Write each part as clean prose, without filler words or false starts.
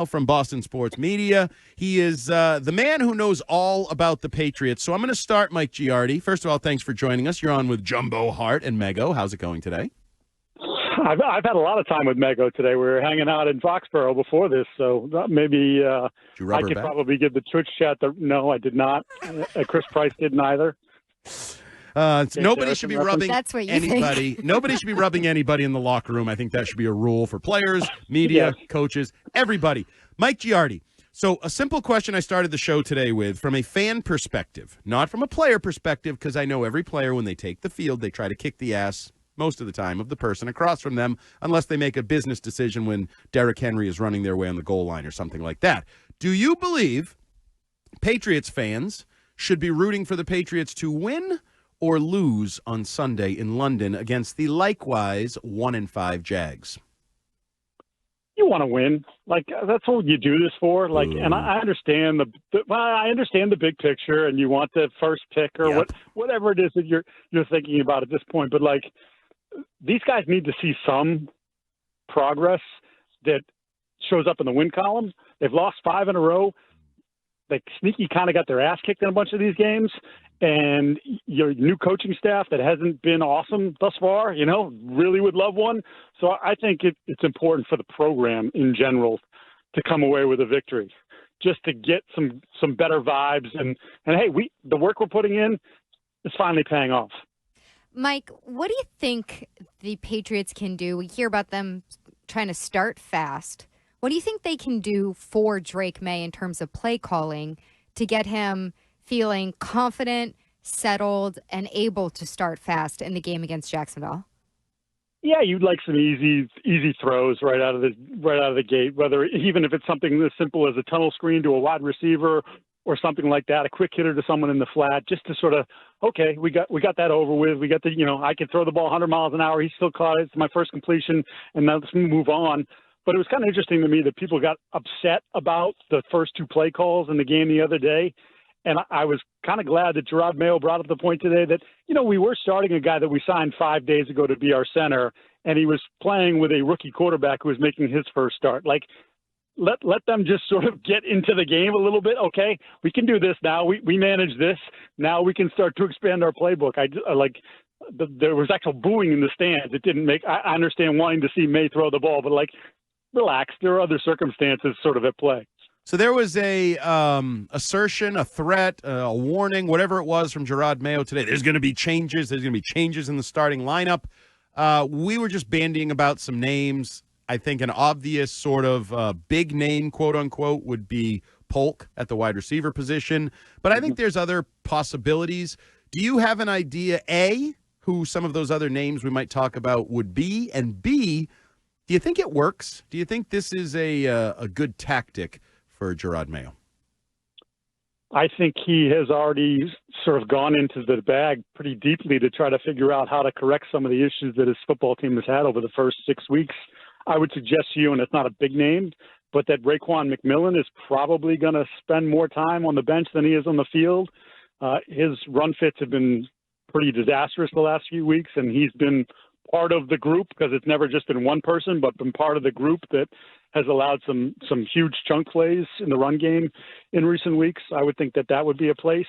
from Boston Sports Media. He is the man who knows all about the Patriots. So I'm going to start, Mike Giardi. First of all, thanks for joining us. You're on with Jumbo Hart and Mego. How's it going today? I've had a lot of time with Mego today. We were hanging out in Foxborough before this, so maybe I could probably give the Twitch chat no, I did not. Chris Price didn't either. Nobody should be rubbing That's what you anybody. think. Nobody should be rubbing anybody in the locker room. I think that should be a rule for players, media, coaches, everybody. Mike Giardi. So a simple question I started the show today with from a fan perspective, not from a player perspective, because I know every player, when they take the field, they try to kick the ass most of the time of the person across from them, unless they make a business decision when Derrick Henry is running their way on the goal line or something like that. Do you believe Patriots fans should be rooting for the Patriots to win or lose on Sunday in London against the likewise 1-5 Jags? You want to win, that's what you do this for. And I understand I understand the big picture, and you want the first pick or whatever it is that you're thinking about at this point. But these guys need to see some progress that shows up in the win column. They've lost 5 in a row. They sneaky kind of got their ass kicked in a bunch of these games. And your new coaching staff that hasn't been awesome thus far, really would love one. So I think it's important for the program in general to come away with a victory, just to get some better vibes. And hey, the work we're putting in is finally paying off. Mike, what do you think the Patriots can do? We hear about them trying to start fast. What do you think they can do for Drake Maye in terms of play calling to get him feeling confident, settled, and able to start fast in the game against Jacksonville? Yeah, you'd like some easy throws right out of the gate, even if it's something as simple as a tunnel screen to a wide receiver or something like that, a quick hitter to someone in the flat, just to sort of, okay, we got that over with. We got I could throw the ball 100 miles an hour. He still caught it. It's my first completion, and now let's move on. But it was kind of interesting to me that people got upset about the first 2 play calls in the game the other day. And I was kind of glad that Giardi Maye brought up the point today that, we were starting a guy that we signed 5 days ago to be our center, and he was playing with a rookie quarterback who was making his first start. Let them just sort of get into the game a little bit. Okay, we can do this now. We manage this. Now we can start to expand our playbook. There was actual booing in the stands. It didn't make – I understand wanting to see May throw the ball, but, relax. There are other circumstances sort of at play. So there was a assertion, a threat, a warning, whatever it was from Giardi Maye today. There's going to be changes. There's going to be changes in the starting lineup. We were just bandying about some names. I think an obvious sort of big name, quote unquote, would be Polk at the wide receiver position. But I think there's other possibilities. Do you have an idea, A, who some of those other names we might talk about would be, and B, do you think it works? Do you think this is a good tactic for Giardi Maye? I think he has already sort of gone into the bag pretty deeply to try to figure out how to correct some of the issues that his football team has had over the first 6 weeks. I would suggest to you, and it's not a big name, but that Raekwon McMillan is probably going to spend more time on the bench than he is on the field. His run fits have been pretty disastrous the last few weeks, and he's been part of the group, because it's never just been one person, but been part of the group that has allowed some huge chunk plays in the run game in recent weeks. I would think that would be a place.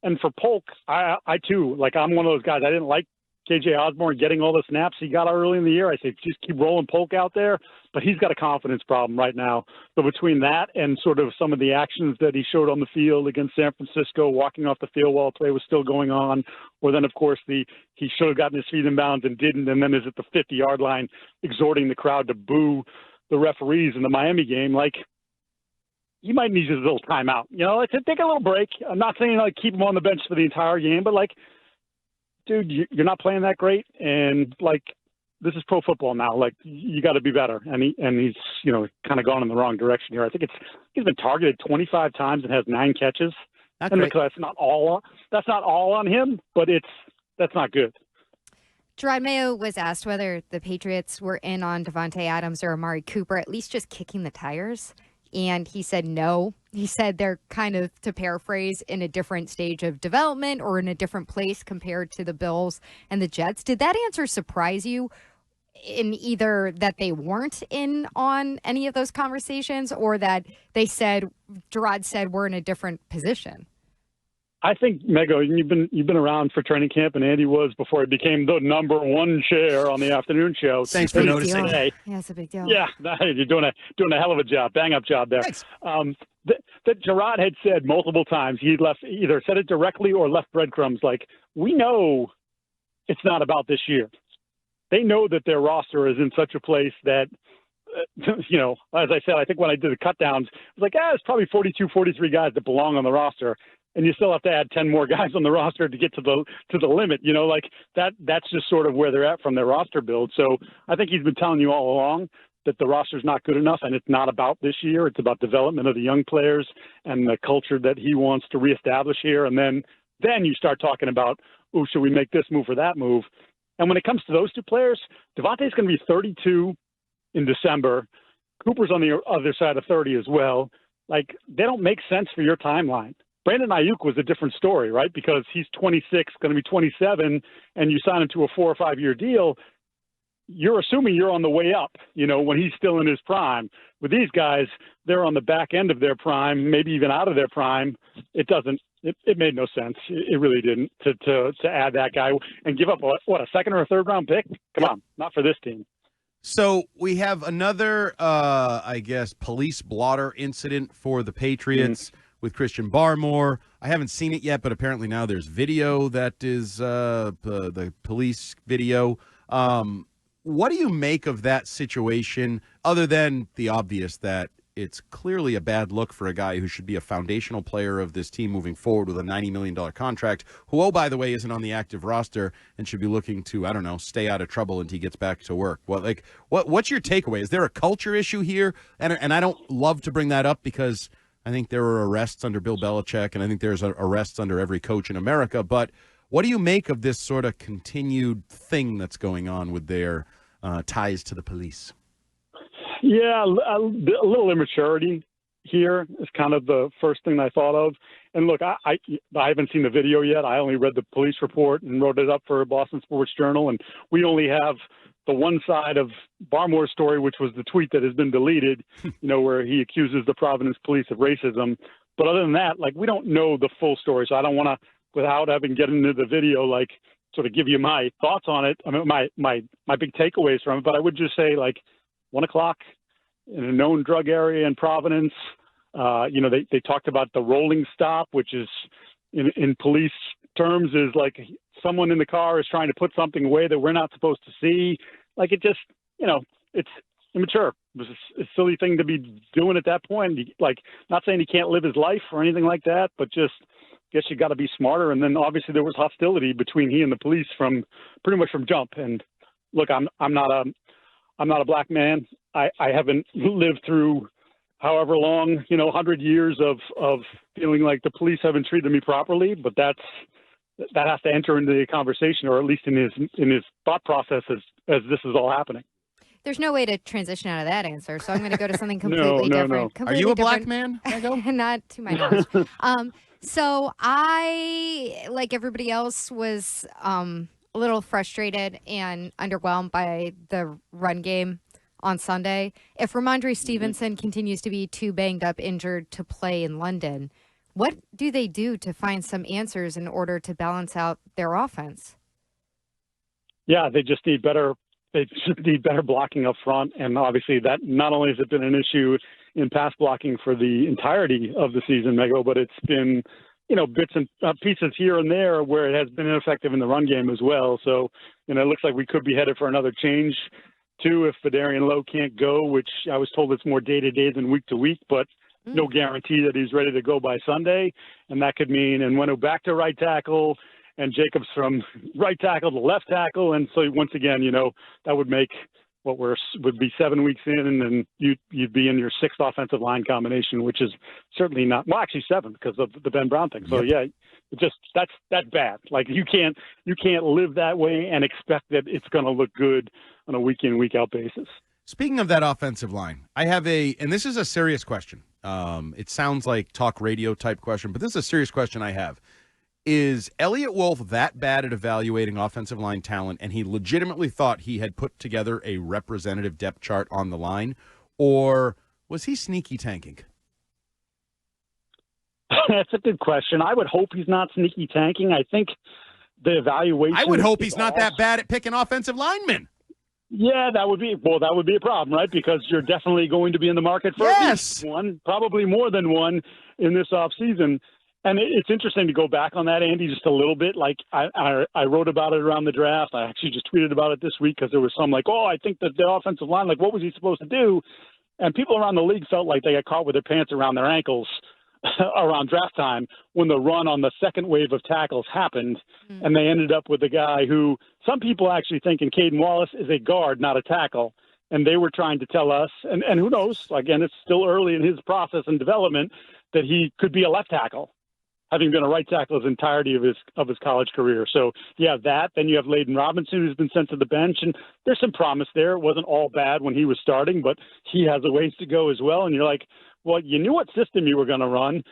And for Polk, I too, I'm one of those guys. I didn't like KJ Osborne getting all the snaps he got early in the year. I say, just keep rolling Polk out there. But he's got a confidence problem right now. So between that and sort of some of the actions that he showed on the field against San Francisco, walking off the field while play was still going on, or then, of course, he should have gotten his feet in bounds and didn't, and then is at the 50-yard line exhorting the crowd to boo the referees in the Miami game, he might need his little timeout. Take a little break. I'm not saying keep him on the bench for the entire game, but dude, you're not playing that great, and this is pro football now. You got to be better, and he's kind of gone in the wrong direction here. I think he's been targeted 25 times and has 9 catches. That's not all on him, but that's not good. Giardi Maye was asked whether the Patriots were in on Devontae Adams or Amari Cooper, at least just kicking the tires. And he said no. He said they're kind of, to paraphrase, in a different stage of development or in a different place compared to the Bills and the Jets. Did that answer surprise you? in either that they weren't in on any of those conversations or that they said, Gerard said, we're in a different position? I think, Mego, you've been around for training camp, and Andy was before he became the number one chair on the afternoon show. Thanks for noticing. Yeah, it's a big deal. Yeah, you're doing a hell of a job, bang up job there. Thanks. That Gerard had said multiple times, he left either said it directly or left breadcrumbs. Like, we know it's not about this year. They know that their roster is in such a place that, as I said, I think when I did the cut downs, it was like, it's probably 42, 43 guys that belong on the roster. And you still have to add 10 more guys on the roster to get to the limit. That's just sort of where they're at from their roster build. So I think he's been telling you all along that the roster's not good enough, and it's not about this year. It's about development of the young players and the culture that he wants to reestablish here. And then you start talking about, should we make this move or that move? And when it comes to those two players, Devontae's going to be 32 in December. Cooper's on the other side of 30 as well. Like, they don't make sense for your timeline. Brandon Ayuk was a different story, right? Because he's 26, going to be 27, and you sign him to a 4 or 5 year deal. You're assuming you're on the way up, when he's still in his prime. With these guys, they're on the back end of their prime, maybe even out of their prime. It made no sense. It really didn't to add that guy and give up a second or a third round pick. Come on, not for this team. So we have another, police blotter incident for the Patriots. With Christian Barmore. I haven't seen it yet, but apparently now there's video that is the police video. What do you make of that situation, other than the obvious that it's clearly a bad look for a guy who should be a foundational player of this team moving forward with a $90 million contract, who, by the way, isn't on the active roster and should be looking to, stay out of trouble until he gets back to work? What's your takeaway? Is there a culture issue here? And I don't love to bring that up because I think there were arrests under Bill Belichick, and I think there's arrests under every coach in America. But what do you make of this sort of continued thing that's going on with their ties to the police? Yeah, a little immaturity here is kind of the first thing I thought of. And look, I haven't seen the video yet. I only read the police report and wrote it up for Boston Sports Journal, and we only have the one side of Barmore's story, which was the tweet that has been deleted, where he accuses the Providence police of racism. But other than that, we don't know the full story. So I don't want to, without having get into the video, sort of give you my thoughts on it. I mean, my big takeaways from it. But I would just say, 1 o'clock in a known drug area in Providence. They talked about the rolling stop, which is in police terms is like someone in the car is trying to put something away that we're not supposed to see. It just, it's immature. It was a silly thing to be doing at that point. Not saying he can't live his life or anything like that, but just guess you got to be smarter. And then obviously there was hostility between he and the police pretty much from jump. And look, I'm not a black man. I haven't lived through however long, 100 years of feeling like the police haven't treated me properly, but that has to enter into the conversation, or at least in his thought process as this is all happening. There's no way to transition out of that answer, so I'm going to go to something completely different. No. Completely Are you a different. black man? Not to my knowledge. So I, like everybody else, was a little frustrated and underwhelmed by the run game on Sunday. If Ramondre Stevenson continues to be too banged up, injured to play in London, what do they do to find some answers in order to balance out their offense? Yeah, they just need better. They just need better blocking up front, and obviously that not only has it been an issue in pass blocking for the entirety of the season, Mego, but it's been bits and pieces here and there where it has been ineffective in the run game as well. So it looks like we could be headed for another change too if Fedarian Lowe can't go, which I was told it's more day to day than week to week, but no guarantee that he's ready to go by Sunday, and that could mean Nwenu back to right tackle, and Jacobs from right tackle to left tackle. And so once again, that would make what would be 7 weeks in, and then you'd be in your sixth offensive line combination, which is certainly not, well, actually 7 because of the Ben Brown thing. So yeah, that's bad. You can't live that way and expect that it's going to look good on a week in, week out basis. Speaking of that offensive line, I have and this is a serious question. It sounds like talk radio type question, but this is a serious question I have. Is Elliott Wolf that bad at evaluating offensive line talent, and he legitimately thought he had put together a representative depth chart on the line, or was he sneaky tanking? That's a good question. I would hope he's not sneaky tanking. I think the evaluation. I would hope he's not that bad at picking offensive linemen. Yeah, that would be a problem, right? Because you're definitely going to be in the market for at least one, probably more than one in this offseason. And it's interesting to go back on that, Andy, just a little bit. Like I wrote about it around the draft. I actually just tweeted about it this week because there was some like, I think that the offensive line, like, what was he supposed to do? And people around the league felt like they got caught with their pants around their ankles around draft time when the run on the second wave of tackles happened, and they ended up with a guy who some people actually think in Caden Wallace is a guard, not a tackle. And they were trying to tell us, and who knows, again, it's still early in his process and development, that he could be a left tackle, having been a right tackle his entirety of his college career. So you have that. Then you have Layden Robinson, who's been sent to the bench, and there's some promise there. It wasn't all bad when he was starting, but he has a ways to go as well. And you're like, well, you knew what system you were going to run.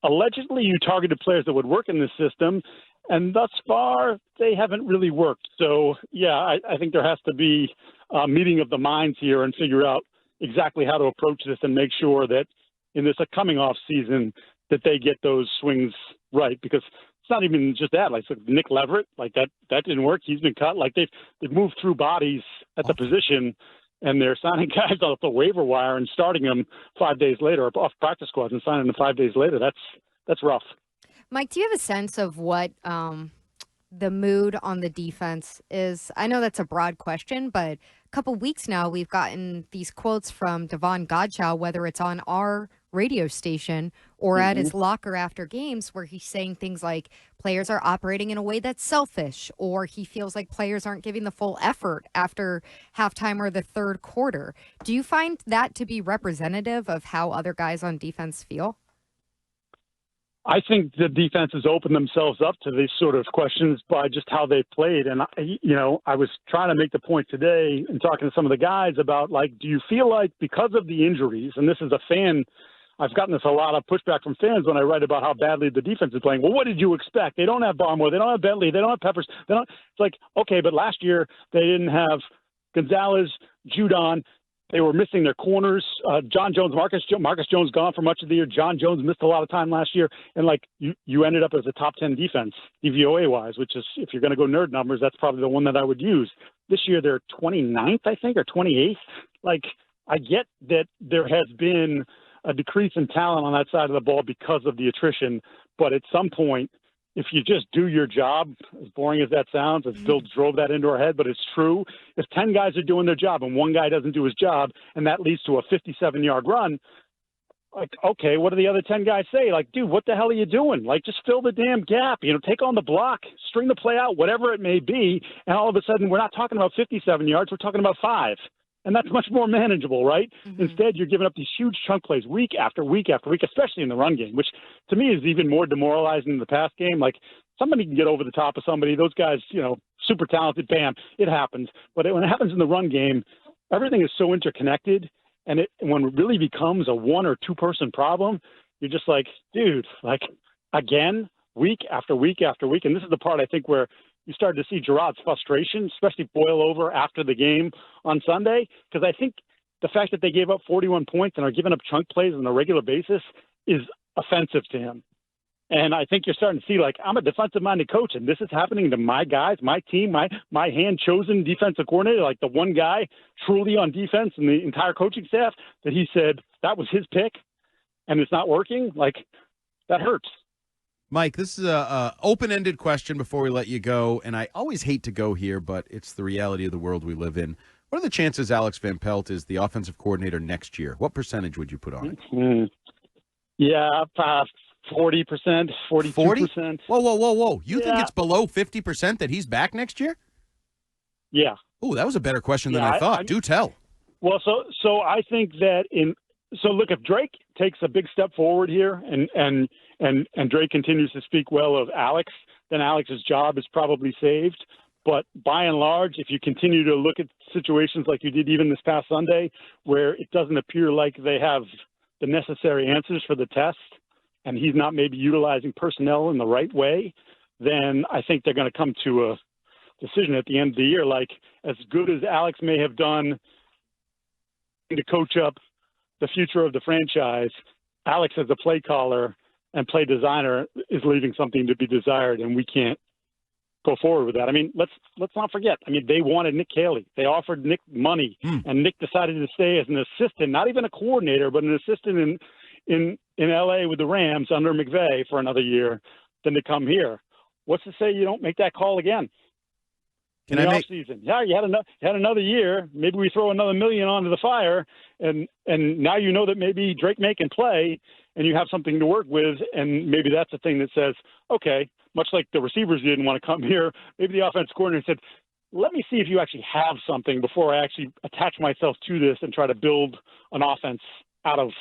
Allegedly, you targeted players that would work in this system, and thus far, they haven't really worked. So, yeah, I think there has to be a meeting of the minds here and figure out exactly how to approach this and make sure that in this coming off season that they get those swings right, because it's not even just that. Like Nick Leverett, like that didn't work. He's been cut. Like they've moved through bodies at the position, and they're signing guys off the waiver wire and starting them 5 days later, or off practice squads and signing them 5 days later. That's rough. Mike, do you have a sense of what the mood on the defense is? I know that's a broad question, but a couple weeks now we've gotten these quotes from Devon Godchow, whether it's on our radio station or at his locker after games, where he's saying things like players are operating in a way that's selfish, or he feels like players aren't giving the full effort after halftime or the third quarter. Do you find that to be representative of how other guys on defense feel? I think the defense has opened themselves up to these sort of questions by just how they played. And, I was trying to make the point today and talking to some of the guys about, like, do you feel like because of the injuries, and this is a fan, I've gotten this a lot of pushback from fans when I write about how badly the defense is playing. Well, what did you expect? They don't have Barmore. They don't have Bentley. They don't have Peppers. It's like, okay, but last year they didn't have Gonzalez, Judon. They were missing their corners. John Jones, Marcus Jones gone for much of the year. John Jones missed a lot of time last year. And, like, you ended up as a top 10 defense, DVOA-wise, which is, if you're going to go nerd numbers, that's probably the one that I would use. This year they're 29th, I think, or 28th. Like, I get that there has been a decrease in talent on that side of the ball because of the attrition. But at some point, if you just do your job, as boring as that sounds, it still drove that into our head, but it's true. If 10 guys are doing their job and one guy doesn't do his job, and that leads to a 57-yard run, like, okay, what do the other 10 guys say? Like, dude, what the hell are you doing? Like, just fill the damn gap. Take on the block, string the play out, whatever it may be, and all of a sudden we're not talking about 57 yards, we're talking about 5. And that's much more manageable, right? Instead, you're giving up these huge chunk plays week after week after week, especially in the run game, which to me is even more demoralizing than the pass game. Like, somebody can get over the top of somebody. Those guys, super talented, bam, it happens. But when it happens in the run game, everything is so interconnected. And when it really becomes a 1 or 2 person problem, you're just like, dude, like, again, week after week after week. And this is the part I think where you started to see Gerard's frustration, especially boil over after the game on Sunday, because I think the fact that they gave up 41 points and are giving up chunk plays on a regular basis is offensive to him. And I think you're starting to see, like, I'm a defensive-minded coach, and this is happening to my guys, my team, my hand-chosen defensive coordinator, like the one guy truly on defense and the entire coaching staff that he said that was his pick, and it's not working. Like, that hurts. Mike, this is a open-ended question before we let you go, and I always hate to go here, but it's the reality of the world we live in. What are the chances Alex Van Pelt is the offensive coordinator next year? What percentage would you put on it? Yeah, 40%, 42%. 40? Whoa. You think it's below 50% that he's back next year? Yeah. Oh, that was a better question than I thought. Do tell. Well, so I think that look, if Drake takes a big step forward here and Drake continues to speak well of Alex, then Alex's job is probably saved. But by and large, if you continue to look at situations like you did even this past Sunday, where it doesn't appear like they have the necessary answers for the test, and he's not maybe utilizing personnel in the right way, then I think they're going to come to a decision at the end of the year. Like, as good as Alex may have done to coach up the future of the franchise, Alex as a play caller and play designer is leaving something to be desired, and we can't go forward with that. I mean, let's not forget. I mean, they wanted Nick Caley. They offered Nick money, and Nick decided to stay as an assistant, not even a coordinator, but an assistant in L.A. with the Rams under McVay for another year than to come here. What's to say you don't make that call again? In the offseason? Yeah, you had another year. Maybe we throw another $1 million onto the fire, and now you know that maybe Drake Maye can play, and you have something to work with, and maybe that's the thing that says, okay, much like the receivers didn't want to come here, maybe the offense coordinator said, let me see if you actually have something before I actually attach myself to this and try to build an offense out of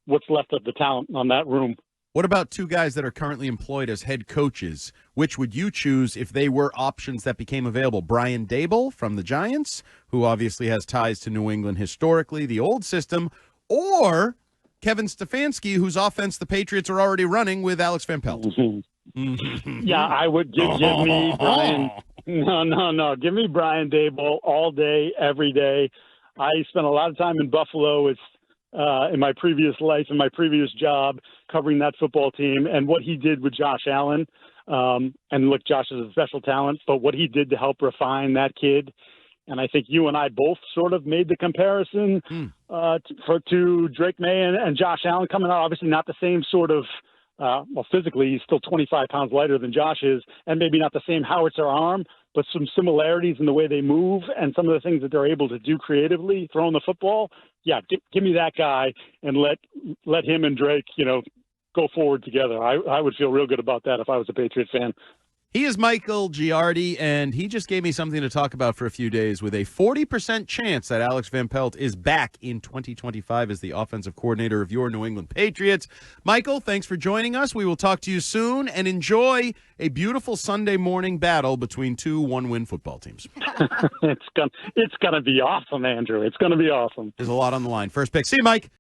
what's left of the talent on that room. What about two guys that are currently employed as head coaches? Which would you choose if they were options that became available? Brian Daboll from the Giants, who obviously has ties to New England historically, the old system, or Kevin Stefanski, whose offense the Patriots are already running with Alex Van Pelt? Yeah, I would give me Brian. No. Give me Brian Daboll all day, every day. I spent a lot of time in Buffalo in my previous life, in my previous job, covering that football team, and what he did with Josh Allen. And look, Josh is a special talent, but what he did to help refine that kid. And I think you and I both sort of made the comparison to Drake Maye and Josh Allen coming out. Obviously not the same sort of, physically he's still 25 pounds lighter than Josh is, and maybe not the same howitzer arm, but some similarities in the way they move and some of the things that they're able to do creatively throwing the football. Yeah, give me that guy and let him and Drake, go forward together. I would feel real good about that if I was a Patriots fan. He is Michael Giardi, and he just gave me something to talk about for a few days with a 40% chance that Alex Van Pelt is back in 2025 as the offensive coordinator of your New England Patriots. Michael, thanks for joining us. We will talk to you soon, and enjoy a beautiful Sunday morning battle between two one-win football teams. It's gonna be awesome, Andrew. It's going to be awesome. There's a lot on the line. First pick. See you, Mike.